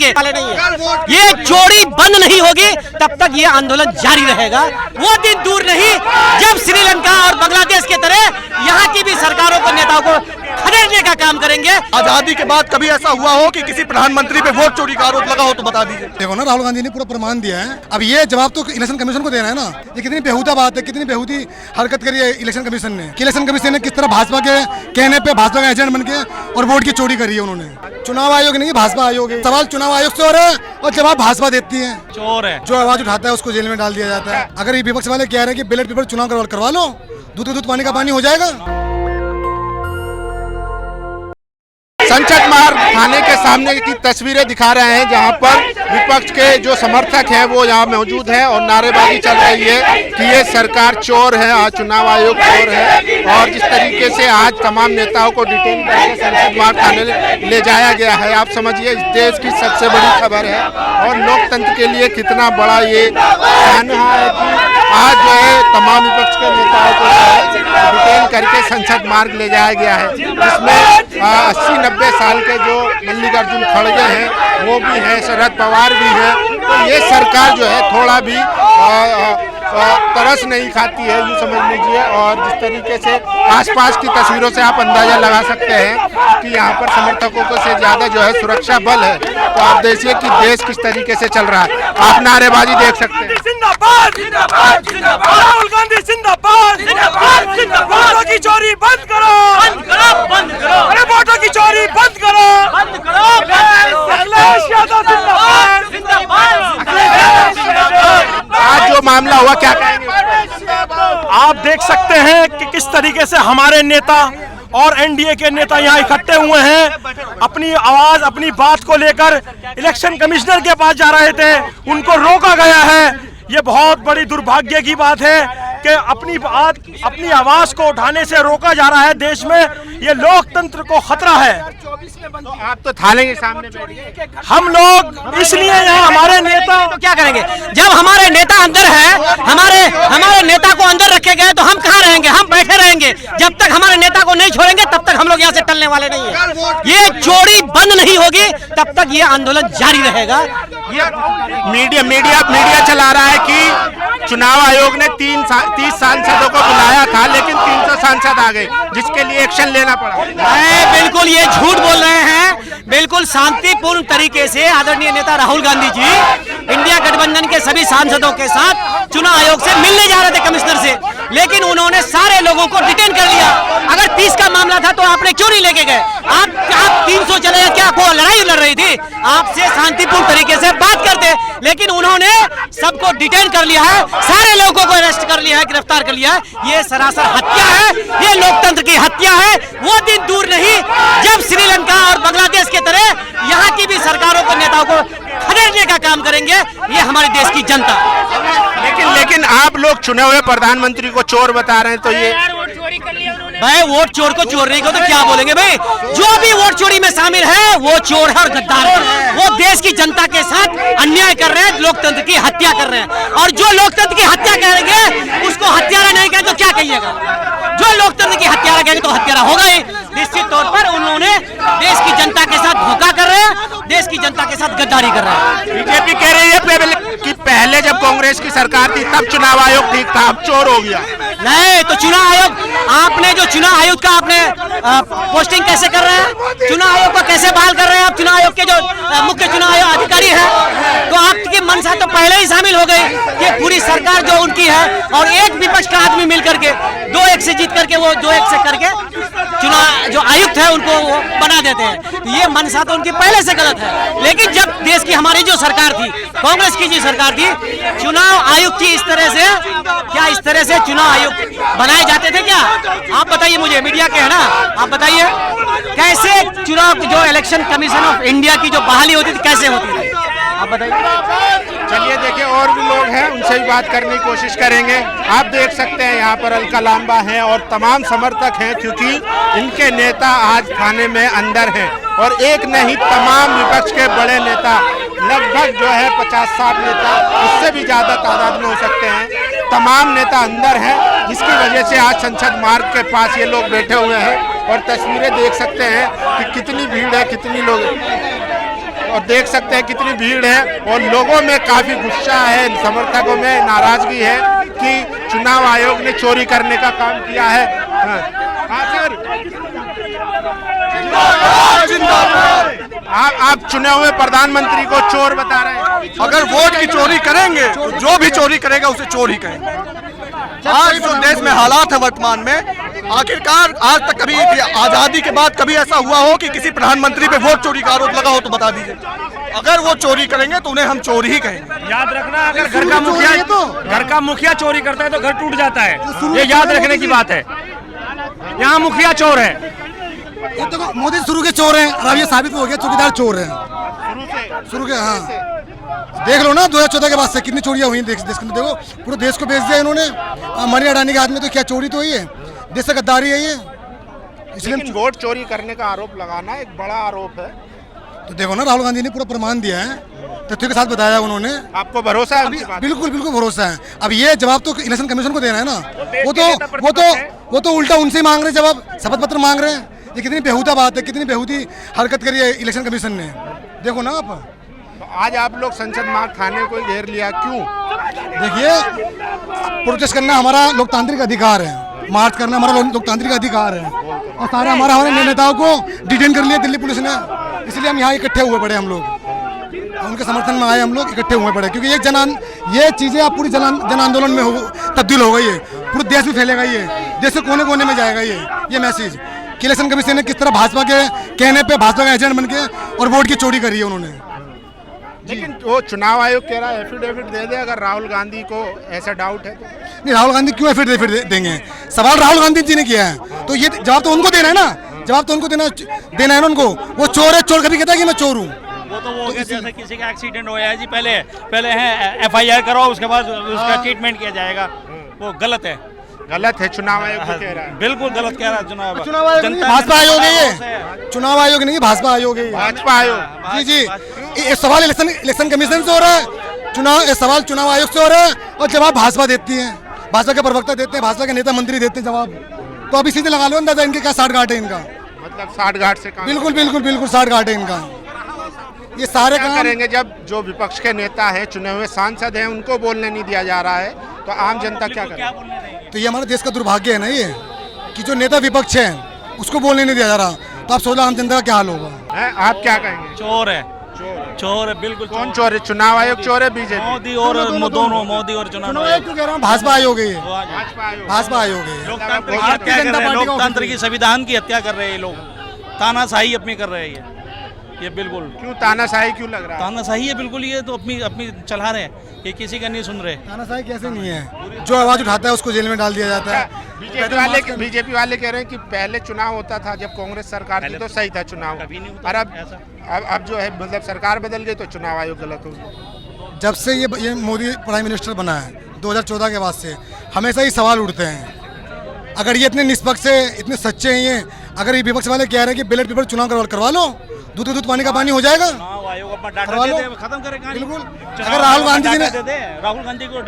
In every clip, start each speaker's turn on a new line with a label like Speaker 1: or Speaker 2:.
Speaker 1: करेंगे वाले नहीं है। ये जोड़ी बंद नहीं होगी तब तक ये आंदोलन जारी रहेगा। वो दिन दूर नहीं जब श्रीलंका और बांग्लादेश की तरह यहाँ की भी सरकारों को, नेताओं को खदेड़ने का काम करेंगे।
Speaker 2: आजादी के बाद कभी ऐसा हुआ हो कि किसी प्रधानमंत्री पे वोट चोरी का आरोप लगा हो तो बता दीजिए।
Speaker 3: देखो ना, राहुल गांधी ने पूरा प्रमाण दिया है। अब ये जवाब तो इलेक्शन कमीशन को देना है ना। ये कितनी बेहुदा बात है, कितनी बेहुदी हरकत करी है इलेक्शन कमीशन ने। इलेक्शन कमीशन ने किस तरह भाजपा के कहने पे भाजपा का एजेंट बन के और वोट की चोरी करी है उन्होंने। चुनाव आयोग नहीं, भाजपा आयोग है। सवाल चुनाव आयोग से हो रहा है और जवाब भाजपा देती है।
Speaker 1: चोर है
Speaker 3: जो आवाज उठाता है उसको जेल में डाल दिया जाता है। अगर ये विपक्ष वाले कह रहे हैं कि बैलेट पेपर चुनाव करवा लो, दूध का दूध पानी का पानी हो जाएगा।
Speaker 4: संसद मार्ग थाने के सामने की तस्वीरें दिखा रहे हैं, जहां पर विपक्ष के जो समर्थक हैं वो यहाँ मौजूद हैं और नारेबाजी चल रही है कि ये सरकार चोर है, आज चुनाव आयोग चोर है। और जिस तरीके से आज तमाम नेताओं को डिटेन करके संसद मार्ग थाने ले जाया गया है, आप समझिए इस देश की सबसे बड़ी खबर है और लोकतंत्र के लिए कितना बड़ा ये सानहा है कि आज जो है तमाम विपक्ष के नेताओं को डिटेन करके संसद मार्ग ले जाया गया है, जिसमें 80-90 साल के जो मल्लिकार्जुन खड़गे हैं वो भी हैं, शरद पवार भी हैं। तो ये सरकार जो है थोड़ा भी तरस नहीं खाती है, यूँ समझ लीजिए। और जिस तरीके से आसपास की तस्वीरों से आप अंदाजा लगा सकते हैं कि यहाँ पर समर्थकों को से ज़्यादा जो है सुरक्षा बल है। तो आप देखिए कि देश किस तरीके से चल रहा है, आप नारेबाजी देख सकते हैं।
Speaker 5: जिंदाबाद जिंदाबाद जिंदाबाद, राहुल गांधी जिंदाबाद जिंदाबाद जिंदाबाद। वोटों की चोरी बंद करो, बंद करो, बंद करो। अरे वोटों की चोरी बंद करो, बंद करो। अखिलेश यादव जिंदाबाद जिंदाबाद।
Speaker 4: आज जो मामला हुआ क्या कहेंगे?
Speaker 5: आप देख सकते हैं कि किस तरीके से हमारे नेता और एनडीए के नेता यहाँ इकट्ठे हुए हैं, अपनी आवाज, अपनी बात को लेकर इलेक्शन कमिश्नर के पास जा रहे थे, उनको रोका गया है। ये बहुत बड़ी दुर्भाग्य की बात है कि अपनी बात, अपनी आवाज को उठाने से रोका जा रहा है देश में। ये लोकतंत्र को खतरा है।
Speaker 4: आप तो थाने के सामने
Speaker 5: हम लोग इसलिए यहाँ हमारे नेता
Speaker 1: तो क्या करेंगे जब हमारे नेता अंदर है, हमारे नेता को अंदर रखे गए तो हम कहाँ रहेंगे? हम बैठे रहेंगे। जब तक हमारे नेता को नहीं छोड़ेंगे तब तक हम लोग यहाँ से टलने वाले नहीं है। ये जोड़ी बंद नहीं होगी तब तक ये आंदोलन जारी रहेगा।
Speaker 4: मीडिया चला रहा है कि चुनाव आयोग ने 30 सांसदों को बुलाया था, लेकिन 300 सांसद आ गए, जिसके लिए एक्शन लेना पड़ा।
Speaker 1: बिल्कुल ये झूठ बोल रहे हैं। बिल्कुल शांतिपूर्ण तरीके से आदरणीय नेता राहुल गांधी जी इंडिया गठबंधन के सभी सांसदों के साथ चुनाव आयोग से मिलने जा रहे थे, कमिश्नर से, लेकिन उन्होंने सारे लोगों को डिटेन कर लिया। अगर 30 का मामला था तो आपने क्यों नहीं लेके गए? आप 300 चले गए, क्या को लड़ाई लड़ रही थी? आपसे शांतिपूर्ण तरीके से बात करते, लेकिन उन्होंने सबको डिटेन कर लिया है, सारे लोगों को अरेस्ट कर लिया है, गिरफ्तार कर लिया है। ये सरासर हत्या है, ये लोकतंत्र की हत्या है। वो दिन दूर नहीं जब श्रीलंका और बांग्लादेश की तरह यहाँ की भी सरकारों को, नेताओं को खदेड़ने का काम करेंगे ये हमारे देश की जनता।
Speaker 4: लेकिन आप लोग चुने हुए प्रधानमंत्री को चोर बता रहे हैं, तो ये
Speaker 1: भाई वोट चोर को चोर नहीं को तो क्या बोलेंगे भाई? जो भी वोट चोरी में शामिल है वो चोर है और गद्दार है। वो देश की जनता के साथ अन्याय कर रहे हैं, लोकतंत्र की हत्या कर रहे हैं। और जो लोकतंत्र की हत्या करेंगे उसको हत्यारा नहीं कहें तो क्या कहिएगा? जो लोकतंत्र की हत्यारा कहेंगे तो हत्यारा होगा ही। निश्चित तौर पर उन्होंने देश की जनता के साथ धोखा कर रहे हैं, देश की जनता के साथ गद्दारी कर रहे हैं।
Speaker 4: बीजेपी कह रही है कि पहले जब कांग्रेस की सरकार थी तब चुनाव आयोग ठीक था, अब चोर हो गया।
Speaker 1: नहीं तो चुनाव आयोग, आपने जो चुनाव आयोग का आपने पोस्टिंग कैसे कर रहे हैं? चुनाव आयोग को कैसे बहाल कर रहे हैं? आप चुनाव आयोग के जो मुख्य चुनाव आयोग अधिकारी हैं, तो आपकी मंशा तो पहले ही शामिल हो गई कि पूरी सरकार जो उनकी है और एक विपक्ष का आदमी मिल करके 2-1 से जीत करके वो 2-1 से करके चुनाव जो आयुक्त है उनको वो बना देते हैं। तो ये मंशा तो उनकी पहले से गलत है। लेकिन जब देश की हमारी जो सरकार थी, कांग्रेस की जो सरकार थी, चुनाव आयुक्त की इस तरह से, क्या इस तरह से चुनाव आयुक्त बनाए जाते थे क्या? आप बताइए, मुझे मीडिया के है ना, आप बताइए कैसे चुनाव जो इलेक्शन कमीशन ऑफ इंडिया की जो बहाली होती थी कैसे होती थी? आप बताइए।
Speaker 4: चलिए देखिए, और भी लोग हैं, उनसे भी बात करने की कोशिश करेंगे। आप देख सकते हैं यहाँ पर अलका लांबा हैं और तमाम समर्थक हैं, क्योंकि इनके नेता आज थाने में अंदर हैं। और एक नहीं, तमाम विपक्ष के बड़े नेता, लगभग जो है 50-60 नेता, उससे भी ज़्यादा तादाद में हो सकते हैं, तमाम नेता अंदर हैं, जिसकी वजह से आज संसद मार्ग के पास ये लोग बैठे हुए हैं। और तस्वीरें देख सकते हैं कि कितनी भीड़ है, कितनी लोग। और देख सकते हैं कितनी भीड़ है और लोगों में काफी गुस्सा है, समर्थकों में नाराजगी है कि चुनाव आयोग ने चोरी करने का काम किया है। हाँ सर, आप चुने हुए प्रधानमंत्री को चोर बता रहे हैं।
Speaker 2: अगर वोट की चोरी करेंगे तो जो भी चोरी करेगा उसे चोर ही कहेंगे। आज जो देश में हालात है वर्तमान में, आखिरकार आज तक कभी आजादी के बाद कभी ऐसा हुआ हो कि किसी प्रधानमंत्री पे वोट चोरी का आरोप लगा हो तो बता दीजिए। अगर वो चोरी करेंगे तो उन्हें हम चोर ही कहेंगे।
Speaker 5: याद रखना, अगर घर का मुखिया चोरी करता है तो घर टूट जाता है, ये याद रखने की बात है। यहाँ मुखिया चोर है,
Speaker 3: ये तो मोदी शुरू के चोर हैं और अब ये साबित हो गया चौकीदार चोर हैं शुरू के। हाँ देख लो ना 2014 के बाद से कितनी चोरियां हुई देश के अंदर। देखो पूरे देश को बेच दिया इन्होंने। मनी अडानी के हाथ में तो क्या चोरी तो ही है, देश से गद्दारी है ये।
Speaker 4: लेकिन वोट चोरी करने का आरोप लगाना एक बड़ा आरोप है।
Speaker 3: तो देखो ना राहुल गांधी ने पूरा प्रमाण दिया है, तथ्यों के साथ बताया उन्होंने।
Speaker 4: आपको भरोसा है उनकी बात?
Speaker 3: बिल्कुल बिल्कुल भरोसा है। अब ये जवाब तो इलेक्शन कमीशन को देना है ना। वो तो उल्टा उनसे ही मांग रहे जवाब, शपथ पत्र मांग रहे हैं। ये कितनी बेहुदा बात है, कितनी बेहुदी हरकत करी है इलेक्शन कमीशन ने, देखो ना आप।
Speaker 4: तो आज आप लोग संसद मार्ग थाने को घेर लिया, क्यों?
Speaker 3: देखिए प्रोटेस्ट करना हमारा लोकतांत्रिक अधिकार है, मार्च करना हमारा लोकतांत्रिक अधिकार है और सारे हमारे नेताओं को डिटेन कर लिया दिल्ली पुलिस ने। इसलिए हम यहाँ इकट्ठे हुए पड़े, हम लोग उनके समर्थन में आए, हम लोग इकट्ठे हुए पड़े क्योंकि ये चीज़ें अब पूरी जन आंदोलन में तब्दील हो गई है। पूरे देश में फैलेगा ये, देश के कोने कोने में जाएगा ये मैसेज कि इलेक्शन कमीशन ने किस तरह भाजपा के कहने पे भाजपा का एजेंट बन के और वोट की चोरी करी है उन्होंने।
Speaker 4: लेकिन वो चुनाव आयोग कह रहा है एफिडेविट दे दे अगर राहुल गांधी को ऐसा डाउट है तो।
Speaker 3: नहीं, राहुल गांधी क्यों एफिडेविट देंगे? सवाल राहुल गांधी जी ने किया है तो ये जवाब तो उनको देना है ना, जवाब तो उनको देना है ना उनको। वो चोर है, चोर कभी कहता है कि मैं चोर हूँ।
Speaker 6: वो तो वो जैसे किसी का एक्सीडेंट हो जाए जी, पहले है FIR करो, उसके बाद उसका ट्रीटमेंट किया जाएगा। वो गलत है,
Speaker 4: गलत है, चुनाव आयोग को कह रहा है।
Speaker 6: बिल्कुल गलत कह रहा है चुनाव
Speaker 3: आयोग। भाजपा आयोग है ये, चुनाव आयोग नहीं, भाजपा आयोग है।
Speaker 4: भाजपा आयोग।
Speaker 3: जी ये सवाल इलेक्शन कमीशन से हो रहा है, सवाल चुनाव आयोग से हो रहा है और जवाब भाजपा देती है, भाजपा के प्रवक्ता देते हैं, भाजपा के नेता मंत्री देते हैं जवाब। तो अभी सीधे लगा लो अंदाजा इनके क्या साठ गांठ है इनका।
Speaker 4: मतलब 60 घाट से काम।
Speaker 3: बिल्कुल 60 गांठ है इनका। ये सारे
Speaker 4: क्या करेंगे जब जो विपक्ष के नेता हैं, चुने हुए सांसद हैं, उनको बोलने नहीं दिया जा रहा है, तो आम जनता क्या करे?
Speaker 3: तो ये हमारे देश का दुर्भाग्य है ना ये कि जो नेता विपक्ष है उसको बोलने नहीं दिया जा रहा। तो आप सोचो आम जनता का क्या हाल होगा।
Speaker 4: आप क्या कहेंगे?
Speaker 6: चोर है बिल्कुल।
Speaker 4: कौन चोर है? चुनाव आयोग चोर है, बीजेपी?
Speaker 6: मोदी और दोनों, मोदी और चुनाव आयोग।
Speaker 3: क्यों कह रहा हूँ? भाजपा आयोग है ये, भाजपा आयोग है।
Speaker 6: लोकतंत्र की संविधान की हत्या कर रहे हैं ये लोग, तानाशाही अपनी कर रहे हैं ये बिल्कुल।
Speaker 4: क्यों तानाशाही क्यों लग रहा है?
Speaker 6: तानाशाही है बिल्कुल, ये तो अपनी चला रहे हैं, ये किसी का नहीं सुन रहे।
Speaker 3: तानाशाही कैसे नहीं है? जो आवाज उठाता है उसको जेल में डाल दिया जाता है।
Speaker 4: बीजेपी वाले कह रहे हैं कि पहले चुनाव होता था जब कांग्रेस सरकार थी तो सही था चुनाव, और अब जो है मतलब सरकार बदल गई तो चुनाव आयोग गलत हो गया।
Speaker 3: जब से ये मोदी प्राइम मिनिस्टर बना है 2014 के बाद से हमेशा ही सवाल उठते हैं। अगर ये इतने निष्पक्ष है, इतने सच्चे हैं ये, अगर ये विपक्ष वाले कह रहे हैं कि बैलेट पेपर चुनाव करवा लो, दूध पानी का पानी हो जाएगा,
Speaker 6: खत्म करें।
Speaker 3: बिल्कुल। अगर राहुल गांधी को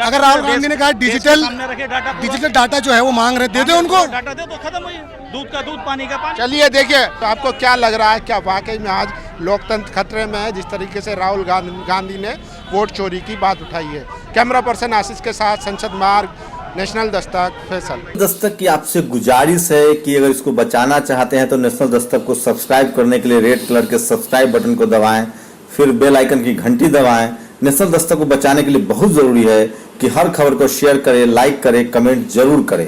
Speaker 3: कहा डिजिटल डाटा जो है वो मांग रहे, दे दे उनको,
Speaker 6: डाटा दे तो खत्म हुई, दूध का दूध पानी का पानी।
Speaker 4: चलिए देखिए, तो आपको क्या लग रहा है, क्या वाकई में आज लोकतंत्र खतरे में है जिस तरीके से राहुल गांधी ने वोट चोरी की बात उठाई है? कैमरा पर्सन आशीष के साथ संसद मार्ग, नेशनल दस्तक, फैसल।
Speaker 7: दस्तक की आपसे गुजारिश है कि अगर इसको बचाना चाहते हैं तो नेशनल दस्तक को सब्सक्राइब करने के लिए रेड कलर के सब्सक्राइब बटन को दबाएं, फिर बेल आइकन की घंटी दबाएं। नेशनल दस्तक को बचाने के लिए बहुत जरूरी है कि हर खबर को शेयर करें, लाइक करें, कमेंट जरूर करें।